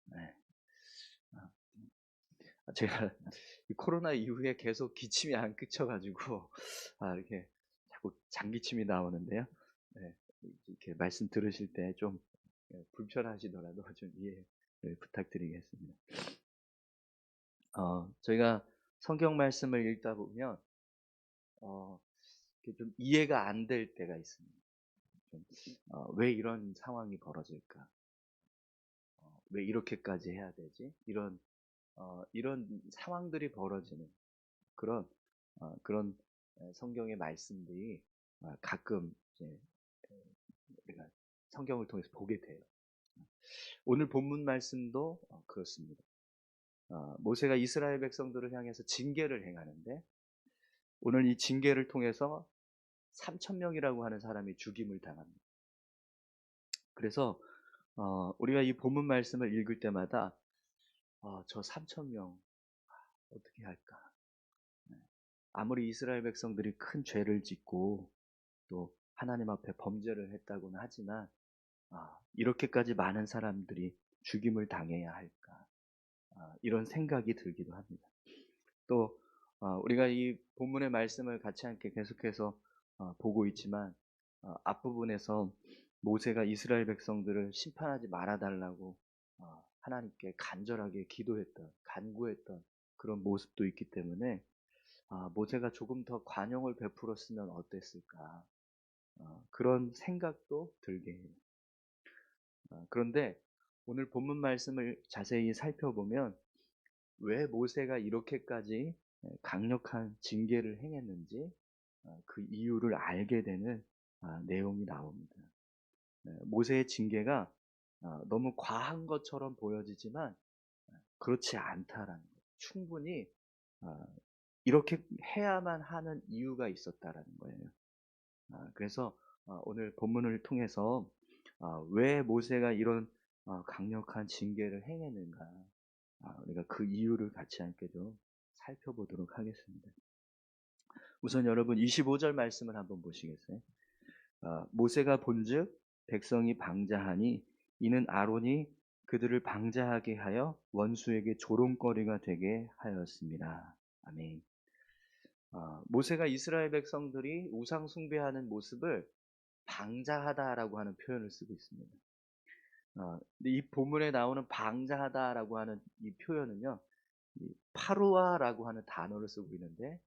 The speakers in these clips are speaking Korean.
네. 제가 이 코로나 이후에 계속 기침이 안 그쳐가지고 이렇게 자꾸 장기침이 나오는데요. 네, 이렇게 말씀 들으실 때 좀 불편하시더라도 좀 이해를 부탁드리겠습니다. 저희가 성경 말씀을 읽다 보면 어, 이렇게 좀 이해가 안 될 때가 있습니다. 좀, 왜 이런 상황이 벌어질까? 왜 이렇게까지 해야 되지? 이런 상황들이 벌어지는 그런 성경의 말씀들이 가끔 이제 우리가 성경을 통해서 보게 돼요. 오늘 본문 말씀도 그렇습니다. 모세가 이스라엘 백성들을 향해서 징계를 행하는데 오늘 이 징계를 통해서 3천 명이라고 하는 사람이 죽임을 당합니다. 그래서 우리가 이 본문 말씀을 읽을 때마다 저 3천 명 어떻게 할까? 아무리 이스라엘 백성들이 큰 죄를 짓고 또 하나님 앞에 범죄를 했다고는 하지만 이렇게까지 많은 사람들이 죽임을 당해야 할까? 이런 생각이 들기도 합니다. 또 우리가 이 본문의 말씀을 같이 함께 계속해서 보고 있지만 앞부분에서 모세가 이스라엘 백성들을 심판하지 말아달라고 하나님께 간절하게 기도했던, 간구했던 그런 모습도 있기 때문에 모세가 조금 더 관용을 베풀었으면 어땠을까? 그런 생각도 들게 해요. 그런데 오늘 본문 말씀을 자세히 살펴보면 왜 모세가 이렇게까지 강력한 징계를 행했는지 그 이유를 알게 되는 내용이 나옵니다. 모세의 징계가 너무 과한 것처럼 보여지지만 그렇지 않다라는 거예요. 충분히 이렇게 해야만 하는 이유가 있었다라는 거예요. 그래서 오늘 본문을 통해서 왜 모세가 이런 강력한 징계를 행했는가, 우리가 그 이유를 같이 함께 좀 살펴보도록 하겠습니다. 우선 여러분 25절 말씀을 한번 보시겠어요? 모세가 본즉 백성이 방자하니 이는 아론이 그들을 방자하게 하여 원수에게 조롱거리가 되게 하였습니다. 아멘. 모세가 이스라엘 백성들이 우상 숭배하는 모습을 방자하다라고 하는 표현을 쓰고 있습니다. 근데 이 본문에 나오는 방자하다라고 하는 이 표현은요, 이 파루아라고 하는 단어를 쓰고 있는데,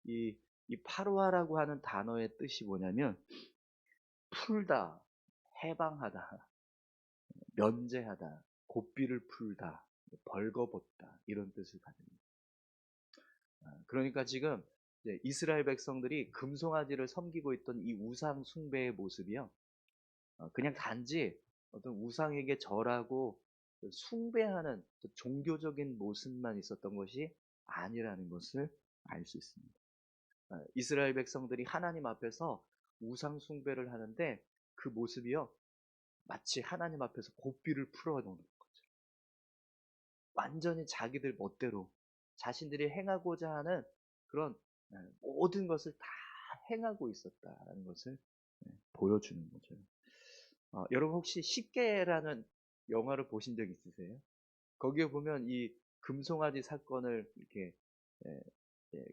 이 파루아라고 하는 단어의 뜻이 뭐냐면, 풀다, 해방하다, 면제하다, 고삐를 풀다, 벌거벗다, 이런 뜻을 가집니다. 그러니까 지금 이스라엘 백성들이 금송아지를 섬기고 있던 이 우상 숭배의 모습이요, 그냥 단지 어떤 우상에게 절하고 숭배하는 종교적인 모습만 있었던 것이 아니라는 것을 알 수 있습니다. 이스라엘 백성들이 하나님 앞에서 우상 숭배를 하는데 그 모습이요, 마치 하나님 앞에서 고삐를 풀어놓는 거죠. 완전히 자기들 멋대로 자신들이 행하고자 하는 그런 모든 것을 다 행하고 있었다라는 것을 보여주는 거죠. 여러분 혹시 십계라는 영화를 보신 적 있으세요? 거기에 보면 이 금송아지 사건을 이렇게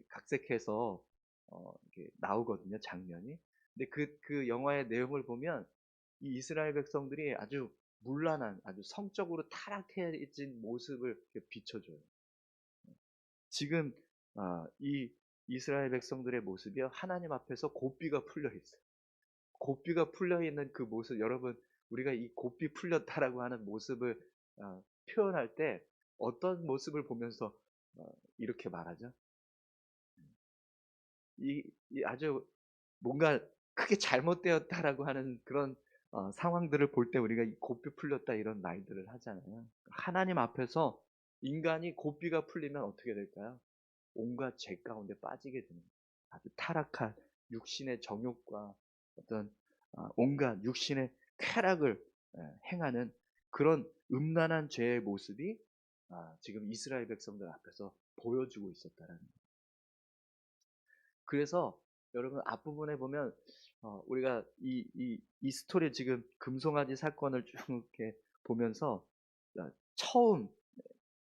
각색해서 이렇게 나오거든요, 장면이. 근데 그 영화의 내용을 보면 이 이스라엘 백성들이 아주 문란한, 아주 성적으로 타락해진 모습을 이렇게 비춰줘요. 지금 이 이스라엘 백성들의 모습이요, 하나님 앞에서 고삐가 풀려 있어요. 고삐가 풀려 있는 그 모습, 여러분, 우리가 이 고삐 풀렸다라고 하는 모습을 표현할 때 어떤 모습을 보면서 이렇게 말하죠? 이 아주 뭔가 크게 잘못되었다라고 하는 그런 상황들을 볼 때 우리가 이 고삐 풀렸다 이런 말들을 하잖아요. 하나님 앞에서 인간이 고삐가 풀리면 어떻게 될까요? 온갖 죄 가운데 빠지게 되는 아주 타락한 육신의 정욕과 어떤 온갖 육신의 쾌락을 행하는 그런 음란한 죄의 모습이 지금 이스라엘 백성들 앞에서 보여주고 있었다라는 거예요. 그래서 여러분 앞부분에 보면 우리가 이 스토리 지금 금송아지 사건을 쭉 이렇게 보면서 처음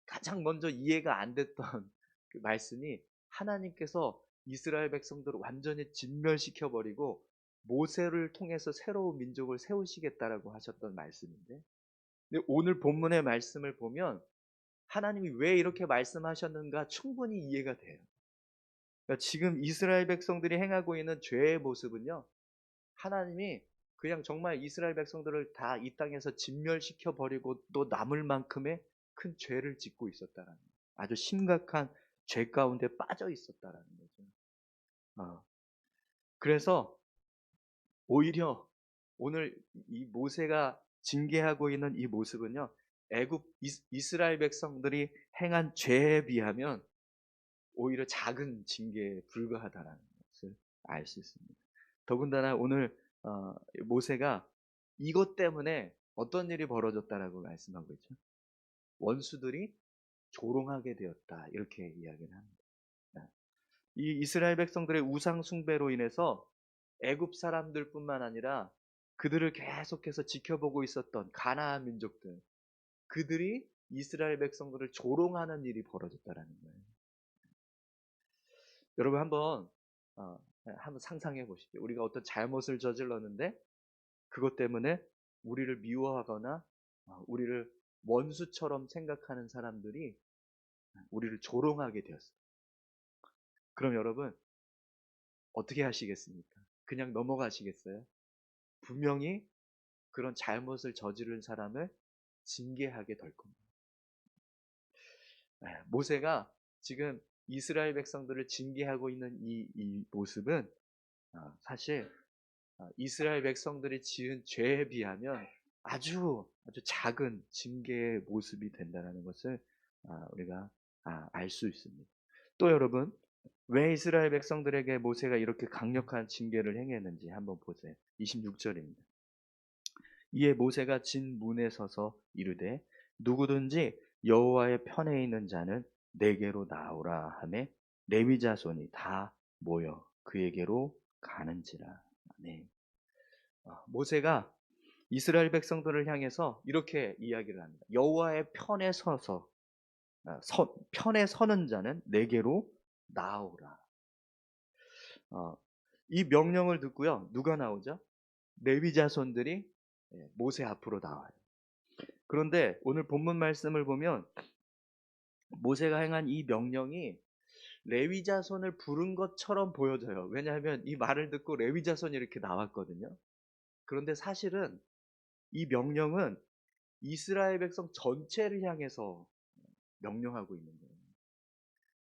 가장 먼저 이해가 안 됐던 그 말씀이 하나님께서 이스라엘 백성들을 완전히 진멸시켜 버리고 모세를 통해서 새로운 민족을 세우시겠다라고 하셨던 말씀인데, 근데 오늘 본문의 말씀을 보면 하나님이 왜 이렇게 말씀하셨는가 충분히 이해가 돼요. 그러니까 지금 이스라엘 백성들이 행하고 있는 죄의 모습은요, 하나님이 그냥 정말 이스라엘 백성들을 다 이 땅에서 진멸시켜 버리고 또 남을 만큼의 큰 죄를 짓고 있었다라는 거예요. 아주 심각한 죄 가운데 빠져 있었다라는 거죠. 어. 그래서 오히려 오늘 이 모세가 징계하고 있는 이 모습은요, 애굽 이스라엘 백성들이 행한 죄에 비하면 오히려 작은 징계에 불과하다라는 것을 알 수 있습니다. 더군다나 오늘 모세가 이것 때문에 어떤 일이 벌어졌다라고 말씀하고 있죠. 원수들이 조롱하게 되었다, 이렇게 이야기를 합니다. 이 이스라엘 백성들의 우상 숭배로 인해서 애굽 사람들뿐만 아니라 그들을 계속해서 지켜보고 있었던 가나안 민족들, 그들이 이스라엘 백성들을 조롱하는 일이 벌어졌다라는 거예요. 여러분 한번 상상해 보십시오. 우리가 어떤 잘못을 저질렀는데 그것 때문에 우리를 미워하거나 우리를 원수처럼 생각하는 사람들이 우리를 조롱하게 되었어요. 그럼 여러분 어떻게 하시겠습니까? 그냥 넘어가시겠어요? 분명히 그런 잘못을 저지른 사람을 징계하게 될 겁니다. 모세가 지금 이스라엘 백성들을 징계하고 있는 이 모습은 사실 이스라엘 백성들이 지은 죄에 비하면 아주 작은 징계의 모습이 된다는 것을 우리가 알 수 있습니다. 또 여러분, 왜 이스라엘 백성들에게 모세가 이렇게 강력한 징계를 행했는지 한번 보세요. 26절입니다. 이에 모세가 진 문에 서서 이르되 누구든지 여호와의 편에 있는 자는 내게로 나오라 하매 레위 자손이 다 모여 그에게로 가는지라. 네. 모세가 이스라엘 백성들을 향해서 이렇게 이야기를 합니다. 여호와의 편에 서서 편에 서는 자는 내게로 나오라. 이 명령을 듣고요, 누가 나오죠? 레위 자손들이 모세 앞으로 나와요. 그런데 오늘 본문 말씀을 보면 모세가 행한 이 명령이 레위 자손을 부른 것처럼 보여져요. 왜냐하면 이 말을 듣고 레위 자손이 이렇게 나왔거든요. 그런데 사실은 이 명령은 이스라엘 백성 전체를 향해서 명령하고 있는 거예요.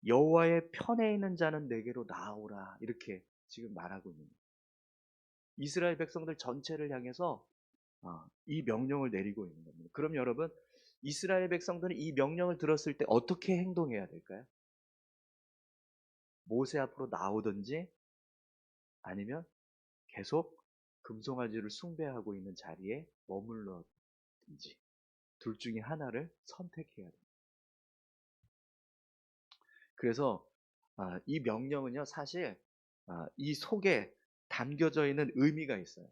여호와의 편에 있는 자는 내게로 나오라, 이렇게 지금 말하고 있는 거예요. 이스라엘 백성들 전체를 향해서 이 명령을 내리고 있는 겁니다. 그럼 여러분, 이스라엘 백성들은 이 명령을 들었을 때 어떻게 행동해야 될까요? 모세 앞으로 나오든지 아니면 계속 금송아지를 숭배하고 있는 자리에 머물러든지 둘 중에 하나를 선택해야 됩니다. 그래서 이 명령은요, 사실 이 속에 담겨져 있는 의미가 있어요.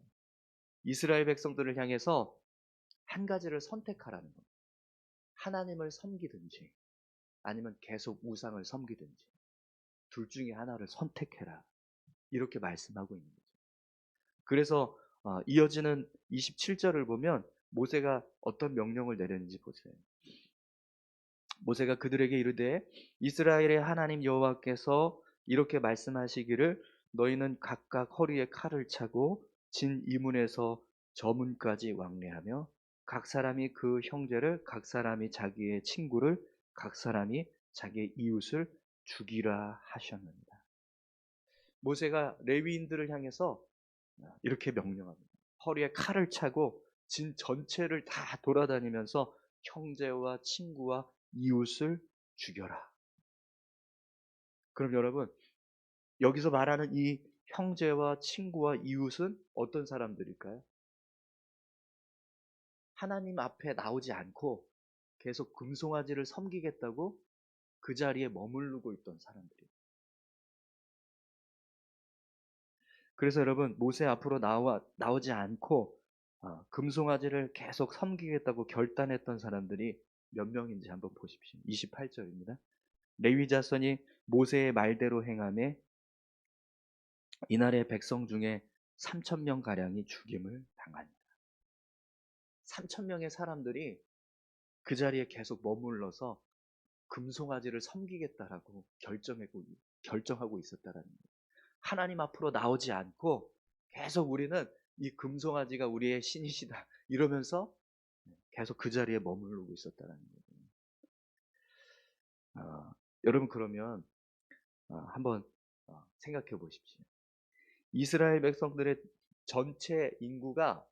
이스라엘 백성들을 향해서 한 가지를 선택하라는 겁니다. 하나님을 섬기든지 아니면 계속 우상을 섬기든지 둘 중에 하나를 선택해라, 이렇게 말씀하고 있는 거죠. 그래서 이어지는 27절을 보면 모세가 어떤 명령을 내렸는지 보세요. 모세가 그들에게 이르되 이스라엘의 하나님 여호와께서 이렇게 말씀하시기를 너희는 각각 허리에 칼을 차고 진 이문에서 저 문까지 왕래하며 각 사람이 그 형제를, 각 사람이 자기의 친구를, 각 사람이 자기의 이웃을 죽이라 하셨느니라. 모세가 레위인들을 향해서 이렇게 명령합니다. 허리에 칼을 차고 진 전체를 다 돌아다니면서 형제와 친구와 이웃을 죽여라. 그럼 여러분, 여기서 말하는 이 형제와 친구와 이웃은 어떤 사람들일까요? 하나님 앞에 나오지 않고 계속 금송아지를 섬기겠다고 그 자리에 머무르고 있던 사람들이에요. 그래서 여러분, 모세 앞으로 나오지 않고 금송아지를 계속 섬기겠다고 결단했던 사람들이 몇 명인지 한번 보십시오. 28절입니다. 레위 자손이 모세의 말대로 행하매 이날의 백성 중에 3천 명 가량이 죽임을 당하니라. 3천 명의 사람들이 그 자리에 계속 머물러서 금송아지를 섬기겠다라고 결정하고 있었다라는 거예요. 하나님 앞으로 나오지 않고 계속 우리는 이 금송아지가 우리의 신이시다 이러면서 계속 그 자리에 머무르고 있었다는 거예요. 여러분 그러면 한번 생각해 보십시오. 이스라엘 백성들의 전체 인구가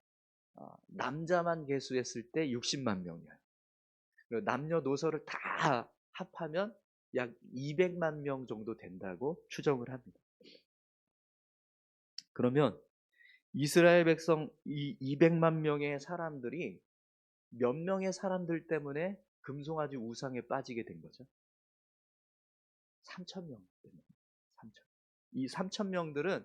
남자만 계수했을 때 60만 명이에요. 남녀노소를 다 합하면 약 200만 명 정도 된다고 추정을 합니다. 그러면 이스라엘 백성 이 200만 명의 사람들이 몇 명의 사람들 때문에 금송아지 우상에 빠지게 된 거죠? 3천 명 때문에. 3천. 이 3천 명들은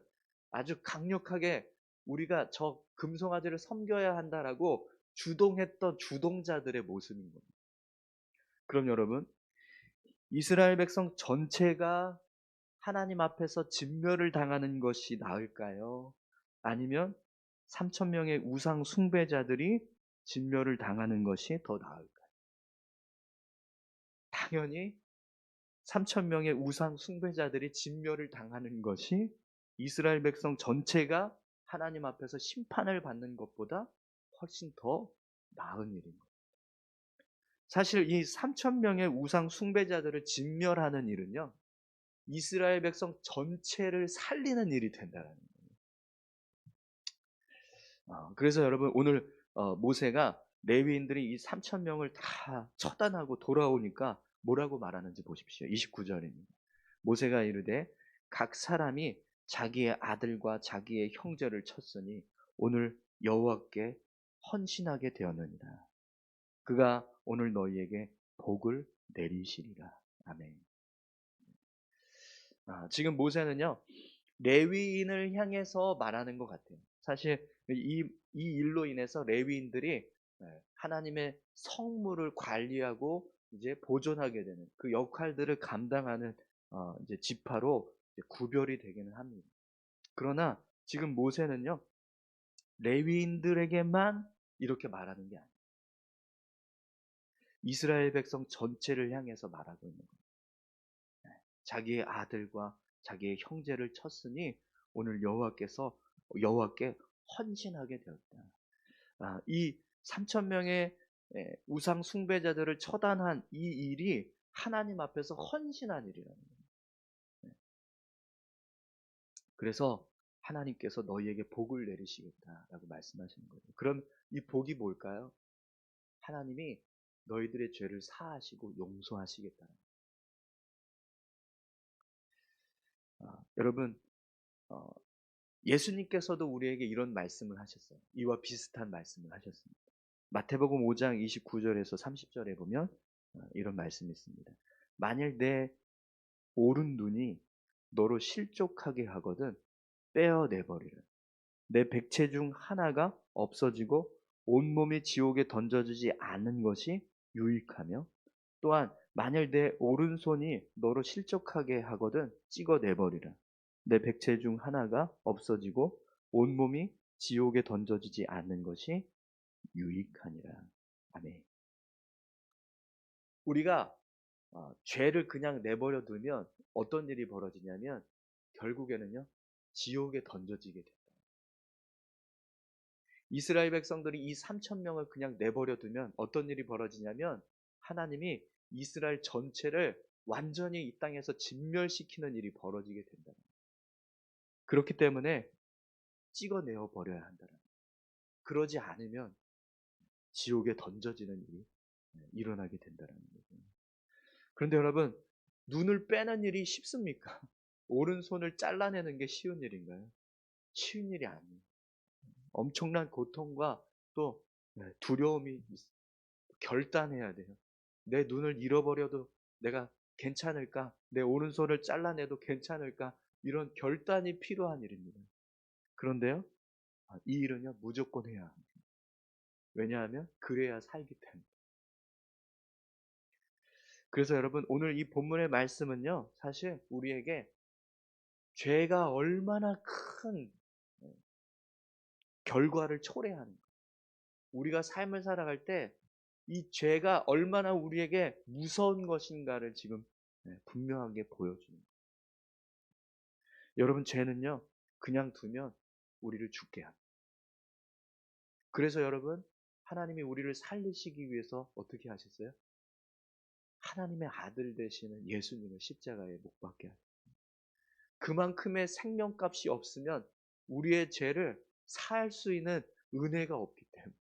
아주 강력하게 우리가 저 금송아지를 섬겨야 한다라고 주동했던 주동자들의 모습인 겁니다. 그럼 여러분, 이스라엘 백성 전체가 하나님 앞에서 진멸을 당하는 것이 나을까요? 아니면 3천 명의 우상 숭배자들이 진멸을 당하는 것이 더 나을까요? 당연히 3천 명의 우상 숭배자들이 진멸을 당하는 것이 이스라엘 백성 전체가 하나님 앞에서 심판을 받는 것보다 훨씬 더 나은 일인 거예요. 사실 이 3천 명의 우상 숭배자들을 진멸하는 일은요, 이스라엘 백성 전체를 살리는 일이 된다는 거예요. 그래서 여러분 오늘 모세가 레위인들이 이 3천 명을 다 처단하고 돌아오니까 뭐라고 말하는지 보십시오. 29절입니다. 모세가 이르되 각 사람이 자기의 아들과 자기의 형제를 쳤으니 오늘 여호와께 헌신하게 되었느니라. 그가 오늘 너희에게 복을 내리시리라. 아멘. 지금 모세는요, 레위인을 향해서 말하는 것 같아요. 사실 이 일로 인해서 레위인들이 하나님의 성물을 관리하고 이제 보존하게 되는 그 역할들을 감당하는 이제 지파로 이제 구별이 되기는 합니다. 그러나 지금 모세는요, 레위인들에게만 이렇게 말하는 게 아니에요. 이스라엘 백성 전체를 향해서 말하고 있는 거예요. 자기의 아들과 자기의 형제를 쳤으니 오늘 여호와께 헌신하게 되었다. 이 3천 명의 우상 숭배자들을 처단한 이 일이 하나님 앞에서 헌신한 일이라는 거예요. 그래서 하나님께서 너희에게 복을 내리시겠다라고 말씀하시는 거예요. 그럼 이 복이 뭘까요? 하나님이 너희들의 죄를 사하시고 용서하시겠다는 거예요. 여러분 예수님께서도 우리에게 이런 말씀을 하셨어요. 이와 비슷한 말씀을 하셨습니다. 마태복음 5장 29절에서 30절에 보면 이런 말씀이 있습니다. 만일 내 오른 눈이 너로 실족하게 하거든 떼어내버리라. 내 백체 중 하나가 없어지고 온몸이 지옥에 던져지지 않는 것이 유익하며 또한 만일 내 오른손이 너로 실족하게 하거든 찍어내버리라. 내 백체 중 하나가 없어지고 온몸이 지옥에 던져지지 않는 것이 유익하니라. 아멘. 우리가 죄를 그냥 내버려 두면 어떤 일이 벌어지냐면 결국에는요, 지옥에 던져지게 된다. 이스라엘 백성들이 이 3천 명을 그냥 내버려 두면 어떤 일이 벌어지냐면 하나님이 이스라엘 전체를 완전히 이 땅에서 진멸시키는 일이 벌어지게 된다. 그렇기 때문에 찍어내어 버려야 한다. 그러지 않으면 지옥에 던져지는 일이 일어나게 된다는 거죠. 그런데 여러분, 눈을 빼는 일이 쉽습니까? 오른손을 잘라내는 게 쉬운 일인가요? 쉬운 일이 아니에요. 엄청난 고통과 또 두려움이 결단해야 돼요. 내 눈을 잃어버려도 내가 괜찮을까? 내 오른손을 잘라내도 괜찮을까? 이런 결단이 필요한 일입니다. 그런데요, 이 일은요, 무조건 해야 합니다. 왜냐하면 그래야 살기 때문에. 그래서 여러분, 오늘 이 본문의 말씀은요, 사실 우리에게 죄가 얼마나 큰 결과를 초래하는 거예요. 우리가 삶을 살아갈 때 이 죄가 얼마나 우리에게 무서운 것인가를 지금 분명하게 보여주는 거예요. 여러분, 죄는요, 그냥 두면 우리를 죽게 합니다. 그래서 여러분, 하나님이 우리를 살리시기 위해서 어떻게 하셨어요? 하나님의 아들 되시는 예수님을 십자가에 못 박게 하셨어요. 그만큼의 생명값이 없으면 우리의 죄를 사할 수 있는 은혜가 없기 때문에.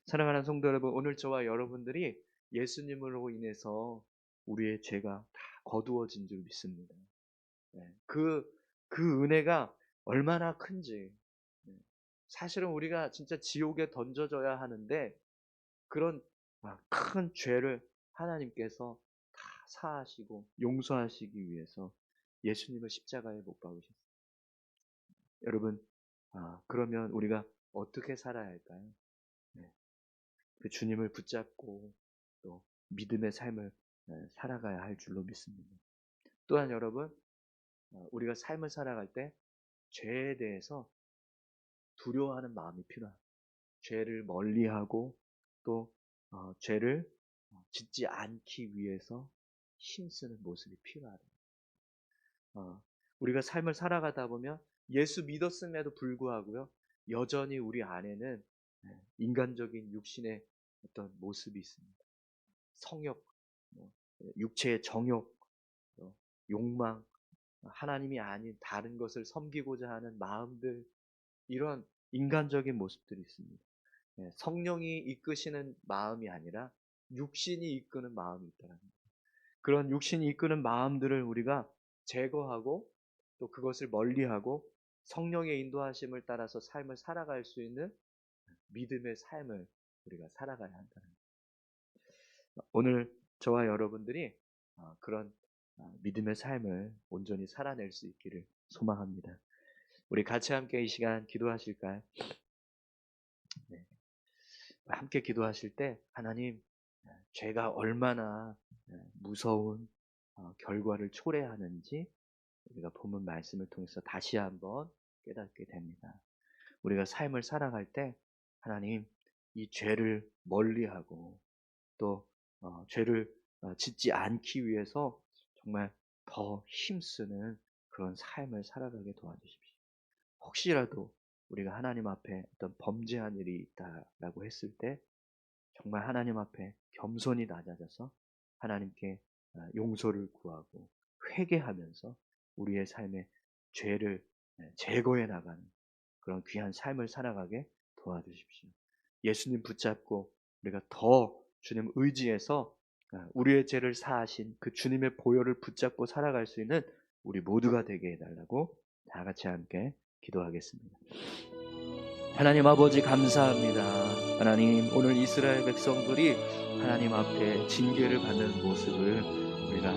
사랑하는 성도 여러분, 오늘 저와 여러분들이 예수님으로 인해서 우리의 죄가 다 거두어진 줄 믿습니다. 그 은혜가 얼마나 큰지. 사실은 우리가 진짜 지옥에 던져져야 하는데 그런 큰 죄를 하나님께서 다 사하시고 용서하시기 위해서 예수님을 십자가에 못 박으셨어요. 여러분, 그러면 우리가 어떻게 살아야 할까요? 그 주님을 붙잡고 또 믿음의 삶을 살아가야 할 줄로 믿습니다. 또한 여러분, 우리가 삶을 살아갈 때 죄에 대해서 두려워하는 마음이 필요합니다. 죄를 멀리하고 또 죄를 짓지 않기 위해서 힘쓰는 모습이 필요하다. 우리가 삶을 살아가다 보면 예수 믿었음에도 불구하고요, 여전히 우리 안에는 인간적인 육신의 어떤 모습이 있습니다. 성욕, 육체의 정욕, 욕망, 하나님이 아닌 다른 것을 섬기고자 하는 마음들, 이런 인간적인 모습들이 있습니다. 성령이 이끄시는 마음이 아니라 육신이 이끄는 마음이 있다는 거예요. 그런 육신이 이끄는 마음들을 우리가 제거하고 또 그것을 멀리하고 성령의 인도하심을 따라서 삶을 살아갈 수 있는 믿음의 삶을 우리가 살아가야 한다는 거예요. 오늘 저와 여러분들이 그런 믿음의 삶을 온전히 살아낼 수 있기를 소망합니다. 우리 같이 함께 이 시간 기도하실까요? 네. 함께 기도하실 때 하나님, 죄가 얼마나 무서운 결과를 초래하는지 우리가 본문 말씀을 통해서 다시 한번 깨닫게 됩니다. 우리가 삶을 살아갈 때 하나님, 이 죄를 멀리하고 또 죄를 짓지 않기 위해서 정말 더 힘쓰는 그런 삶을 살아가게 도와주십시오. 혹시라도 우리가 하나님 앞에 어떤 범죄한 일이 있다라고 했을 때 정말 하나님 앞에 겸손히 낮아져서 하나님께 용서를 구하고 회개하면서 우리의 삶의 죄를 제거해 나가는 그런 귀한 삶을 살아가게 도와주십시오. 예수님 붙잡고 우리가 더 주님 의지해서 우리의 죄를 사하신 그 주님의 보혈을 붙잡고 살아갈 수 있는 우리 모두가 되게 해달라고 다 같이 함께 기도하겠습니다. 하나님 아버지, 감사합니다. 하나님, 오늘 이스라엘 백성들이 하나님 앞에 징계를 받는 모습을 우리가